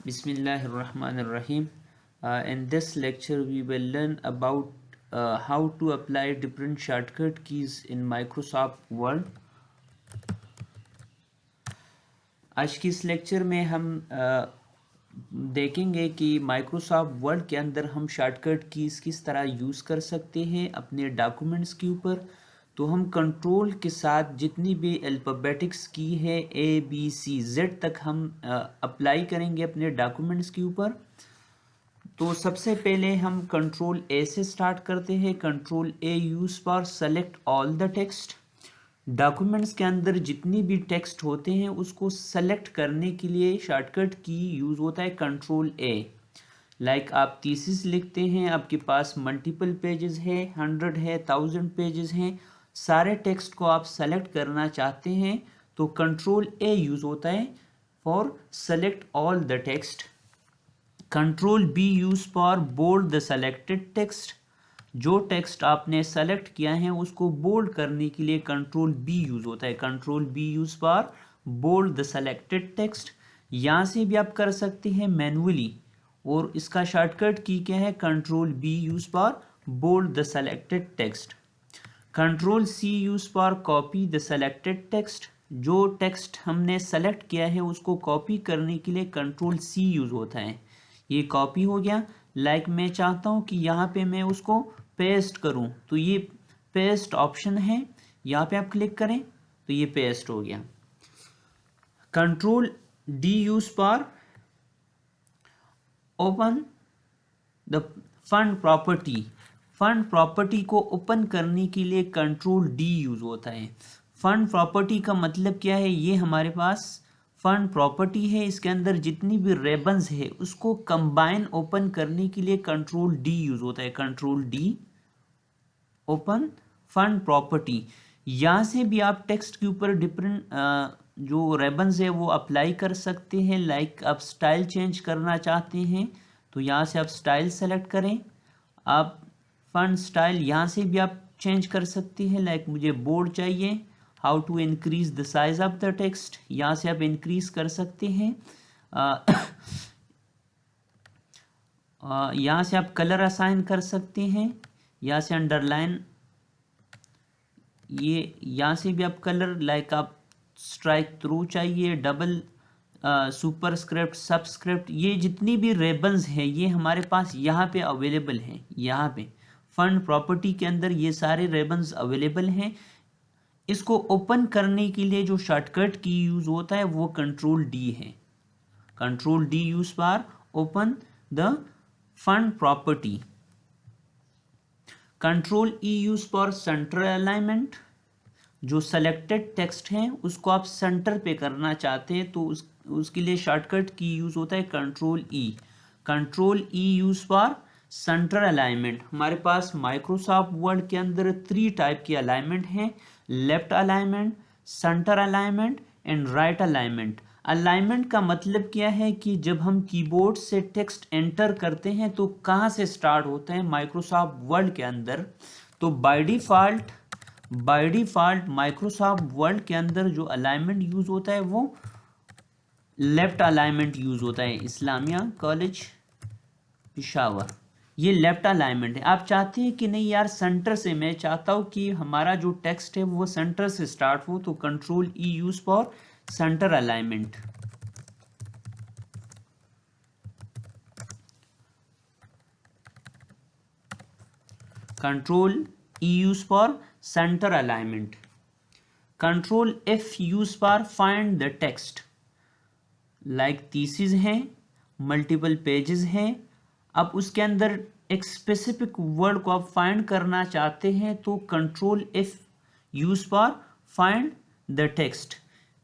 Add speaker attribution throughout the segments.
Speaker 1: Bismillahirrahmanirrahim. In this lecture, we will learn about how to apply different shortcut keys in Microsoft Word. आज की इस lecture में हम देखेंगे कि माइक्रोसॉफ्ट वर्ड के अंदर हम शॉर्टकट कीज़ किस तरह यूज़ कर सकते हैं अपने डॉक्यूमेंट्स के ऊपर। तो हम कंट्रोल के साथ जितनी भी अल्फ़ाबेटिक्स की है ABCZ तक हम अप्लाई करेंगे अपने डॉक्यूमेंट्स के ऊपर। तो सबसे पहले हम कंट्रोल A से स्टार्ट करते हैं। Control A use for select all the text. Documents के अंदर जितनी भी टेक्स्ट होते हैं उसको सेलेक्ट करने के लिए शॉर्टकट की यूज़ होता है कंट्रोल A। लाइक आप थीसिस लिखते हैं, आपके पास मल्टीपल पेजेस है, 100 है, 1000 पेजेस हैं, सारे टेक्स्ट को आप सेलेक्ट करना चाहते हैं तो कंट्रोल A यूज़ होता है for select all the text. Control B use for bold the selected text. जो टेक्स्ट आपने सेलेक्ट किया है उसको बोल्ड करने के लिए कंट्रोल B यूज़ होता है। Control B use for bold the selected text. यहाँ से भी आप कर सकते हैं मैनुअली, और इसका शॉर्टकट की क्या है, control B use for bold the selected text. Control C use for copy the selected text. जो टेक्स्ट हमने सेलेक्ट किया है उसको कॉपी करने के लिए कंट्रोल C यूज़ होता है। ये कॉपी हो गया। लाइक मैं चाहता हूँ कि यहाँ पे मैं उसको पेस्ट करूँ, तो ये पेस्ट ऑप्शन है, यहाँ पे आप क्लिक करें तो ये पेस्ट हो गया। Control D use for open the fund property. Fund property को ओपन करने के लिए कंट्रोल D यूज़ होता है। फंड प्रॉपर्टी का मतलब क्या है, ये हमारे पास फंड प्रॉपर्टी है, इसके अंदर जितनी भी रेबन्स है उसको कंबाइन ओपन करने के लिए कंट्रोल D यूज़ होता है। Control D open fund property. यहाँ से भी आप टेक्स्ट के ऊपर डिफरेंट जो रेबन्स है वो अप्लाई कर सकते हैं। लाइक आप स्टाइल चेंज करना चाहते हैं तो यहाँ से आप स्टाइल सेलेक्ट करें। आप फंड स्टाइल यहाँ से भी आप चेंज कर सकते हैं। लाइक मुझे बोल्ड चाहिए, how to increase the size of the text, यहाँ से आप इंक्रीज कर सकते हैं। यहाँ से आप कलर असाइन कर सकते हैं, यहाँ से अंडरलाइन, ये यहाँ से भी आप कलर, लाइक आप स्ट्राइक थ्रू चाहिए, डबल सुपरस्क्रिप्ट, सबस्क्रिप्ट, ये जितनी भी रेबन्स हैं ये हमारे पास यहाँ पे अवेलेबल हैं। यहाँ पे फंड प्रॉपर्टी के अंदर ये सारे रेबन्स अवेलेबल हैं। इसको ओपन करने के लिए जो शॉर्टकट की यूज़ होता है वो कंट्रोल D है। Control D use for open the fund property. Control E use for centre alignment. जो सेलेक्टेड टेक्स्ट है उसको आप सेंटर पे करना चाहते हैं तो उसके लिए शॉर्टकट की यूज़ होता है control E। Control E use for centre alignment. हमारे पास माइक्रोसॉफ्ट वर्ड के अंदर 3 टाइप के अलाइनमेंट हैं, left alignment, centre alignment and right alignment. Alignment का मतलब क्या है कि जब हम कीबोर्ड से टेक्स्ट एंटर करते हैं तो कहाँ से स्टार्ट होता है माइक्रोसॉफ्ट वर्ड के अंदर। तो बाय डिफ़ॉल्ट माइक्रोसॉफ्ट वर्ड के अंदर जो अलाइनमेंट यूज़ होता है वो लेफ्ट अलाइनमेंट यूज़ होता है। इस्लामिया कॉलेज पेशावर, ये लेफ्ट अलाइनमेंट है। आप चाहते हैं कि नहीं यार सेंटर से, मैं चाहता हूँ कि हमारा जो टेक्स्ट है वो सेंटर से स्टार्ट हो, तो control E use for centre alignment. Control E use for centre alignment. Control F use for find the text. Like thesis है, मल्टीपल पेजेस हैं, अब उसके अंदर एक स्पेसिफिक वर्ड को आप फाइंड करना चाहते हैं तो control F use for find the text.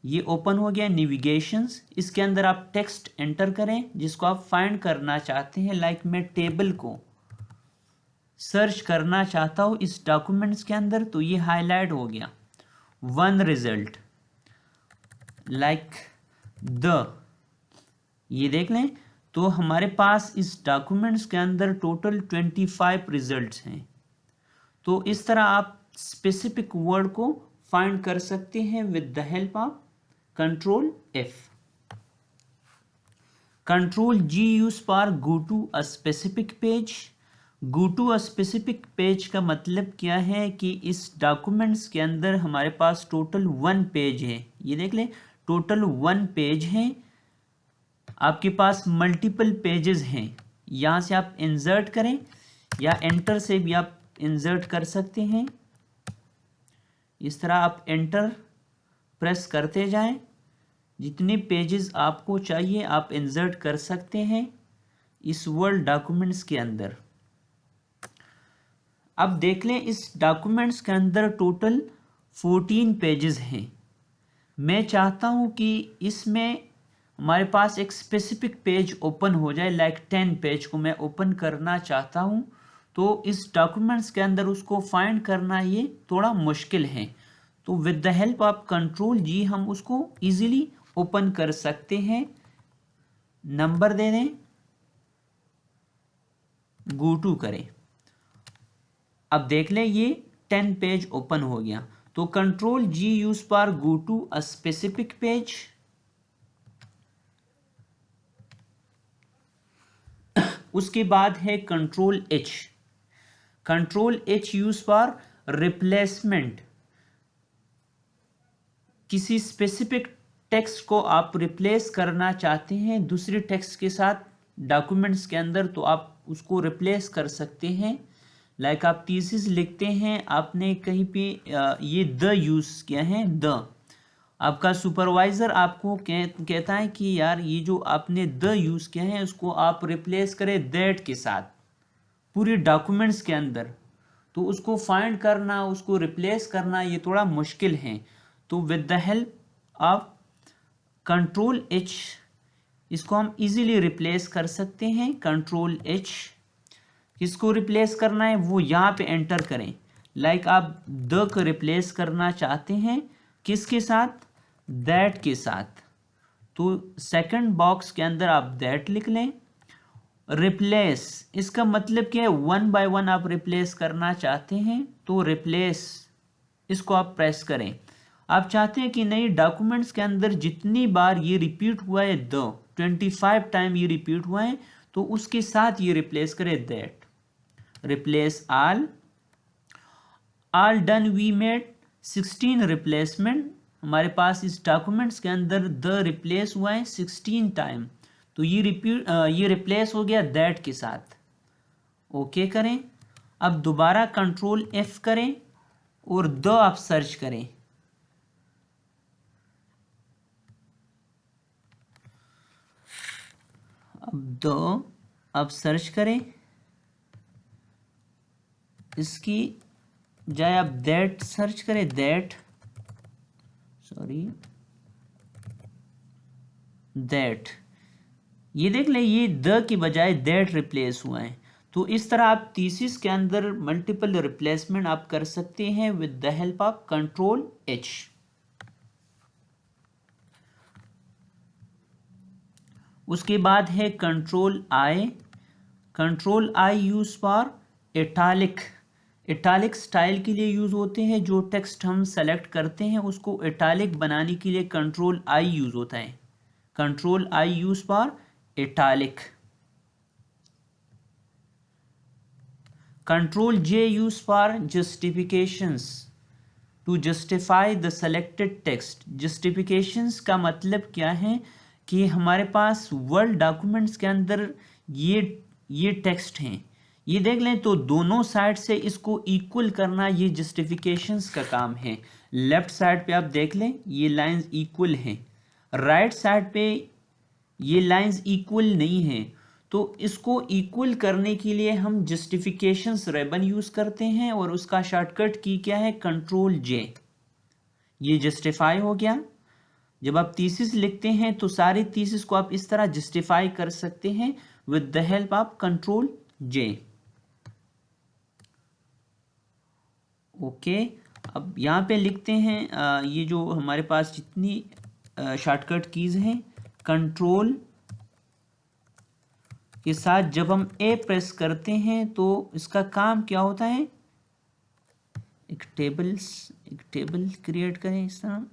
Speaker 1: ये ओपन हो गया नेविगेशंस। इसके अंदर आप टेक्स्ट एंटर करें जिसको आप फाइंड करना चाहते हैं। लाइक मैं टेबल को सर्च करना चाहता हूँ इस डॉक्यूमेंट्स के अंदर, तो ये हाईलाइट हो गया वन रिजल्ट। लाइक द, ये देख लें तो हमारे पास इस डॉक्यूमेंट्स के अंदर टोटल 25 रिजल्ट्स हैं। तो इस तरह आप स्पेसिफिक वर्ड को फाइंड कर सकते हैं with the help of control F। Control G use for go to a specific page. Go to a specific page का मतलब क्या है कि इस डॉक्यूमेंट्स के अंदर हमारे पास टोटल 1 पेज है, ये देख लें टोटल 1 पेज है, आपके पास मल्टीपल पेजेस हैं, यहाँ से आप इंसर्ट करें या एंटर से भी आप इंसर्ट कर सकते हैं। इस तरह आप एंटर प्रेस करते जाएं, जितने पेजेस आपको चाहिए आप इंसर्ट कर सकते हैं इस वर्ड डॉक्यूमेंट्स के अंदर। अब देख लें इस डॉक्यूमेंट्स के अंदर टोटल 14 पेजेस हैं। मैं चाहता हूं कि इसमें हमारे पास एक स्पेसिफिक पेज ओपन हो जाए, लाइक 10 पेज को मैं ओपन करना चाहता हूं, तो इस डॉक्यूमेंट्स के अंदर उसको फाइंड करना ये थोड़ा मुश्किल है। तो with the help of control G हम उसको इजीली ओपन कर सकते हैं। नंबर दे दें, गो टू करें, अब देख लें ये 10 पेज ओपन हो गया। तो control G use for go to a specific page. उसके बाद है control H. Control H use for replacement. किसी स्पेसिफिक टेक्स्ट को आप रिप्लेस करना चाहते हैं दूसरे टेक्स्ट के साथ डॉक्यूमेंट्स के अंदर, तो आप उसको रिप्लेस कर सकते हैं। लाइक आप थीसिस लिखते हैं, आपने कहीं पे ये द यूज़ किया है, द, आपका सुपरवाइज़र आपको कहता है कि यार ये जो आपने द यूज़ किया है उसको आप रिप्लेस करें दैट के साथ पूरी डॉक्यूमेंट्स के अंदर, तो उसको फाइंड करना, उसको रिप्लेस करना ये थोड़ा मुश्किल है। तो with the help of control H इसको हम इजीली रिप्लेस कर सकते हैं। कंट्रोल एच, किसको रिप्लेस करना है वो यहाँ पे एंटर करें। लाइक आप द को रिप्लेस करना चाहते हैं किसके साथ, दैट के साथ, तो सेकंड बॉक्स के अंदर आप दैट लिख लें। रिप्लेस, इसका मतलब क्या है, 1 बाय 1 आप रिप्लेस करना चाहते हैं तो रिप्लेस इसको आप प्रेस करें। आप चाहते हैं कि नई डॉक्यूमेंट्स के अंदर जितनी बार ये रिपीट हुआ है द, 25 टाइम ये रिपीट हुआ है, तो उसके साथ ये रिप्लेस करें that. Replace all done, we made 16 replacement. हमारे पास इस डॉक्यूमेंट्स के अंदर द रिप्लेस हुआ है 16 टाइम, तो ये रिप्लेस हो गया दैट के साथ। ओके करें। अब दोबारा कंट्रोल एफ करें और द आप सर्च करें। अब द आप सर्च करें, इसकी जाए आप दैट सर्च करें, दैट, सॉरी दैट, ये देख ले ये द की बजाय दैट रिप्लेस हुआ है। तो इस तरह आप थीसिस के अंदर मल्टीपल रिप्लेसमेंट आप कर सकते हैं with the help of control H. उसके बाद है control I. Control I use for italic. Italic style के लिए यूज होते हैं, जो टेक्स्ट हम सेलेक्ट करते हैं उसको इटैलिक बनाने के लिए कंट्रोल आई यूज होता है। Control I use for italic. Control J use for justifications, to justify the selected text. Justifications का मतलब क्या है कि हमारे पास वर्ड डॉक्यूमेंट्स के अंदर ये टेक्स्ट हैं, ये देख लें, तो दोनों साइड से इसको इक्वल करना ये जस्टिफिकेशंस का काम है। लेफ्ट साइड पे आप देख लें ये लाइंस इक्वल हैं, राइट साइड पे ये लाइंस इक्वल नहीं हैं, तो इसको इक्वल करने के लिए हम जस्टिफिकेशंस रेबन यूज करते हैं और उसका शॉर्टकट की क्या है, कंट्रोल जे। ये जस्टिफाई हो गया। जब आप थीसिस लिखते हैं तो सारी थीसिस को आप इस तरह जस्टिफाई कर सकते हैं with the help of control J. Okay, अब यहाँ पे लिखते हैं ये जो हमारे पास जितनी शॉर्टकट कीज हैं, कंट्रोल के साथ जब हम ए प्रेस करते हैं तो इसका काम क्या होता है, एक टेबल क्रिएट करें इस तरह,